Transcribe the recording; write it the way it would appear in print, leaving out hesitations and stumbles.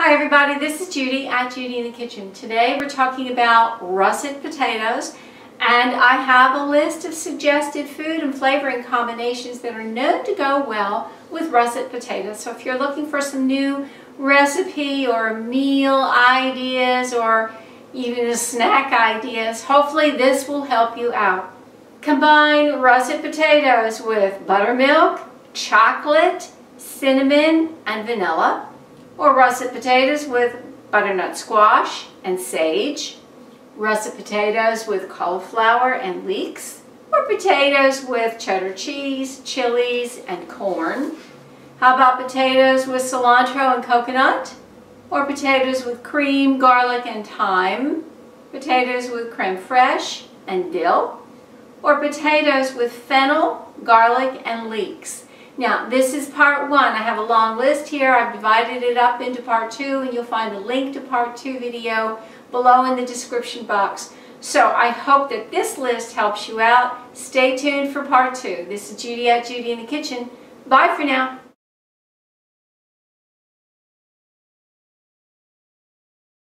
Hi everybody, this is Judy at Judy in the Kitchen. Today we're talking about russet potatoes, and I have a list of suggested food and flavoring combinations that are known to go well with russet potatoes. So if you're looking for some new recipe or meal ideas or even snack ideas, hopefully this will help you out. Combine russet potatoes with buttermilk, chocolate, cinnamon, and vanilla. Or russet potatoes with butternut squash and sage, russet potatoes with cauliflower and leeks, or potatoes with cheddar cheese, chilies, and corn. How about potatoes with cilantro and coconut? Or potatoes with cream, garlic, and thyme, potatoes with creme fraiche and dill, or potatoes with fennel, garlic, and leeks. Now, this is part one. I have a long list here. I've divided it up into part two, and you'll find a link to part two video below in the description box. So I hope that this list helps you out. Stay tuned for part two. This is Judy at Judy in the Kitchen. Bye for now.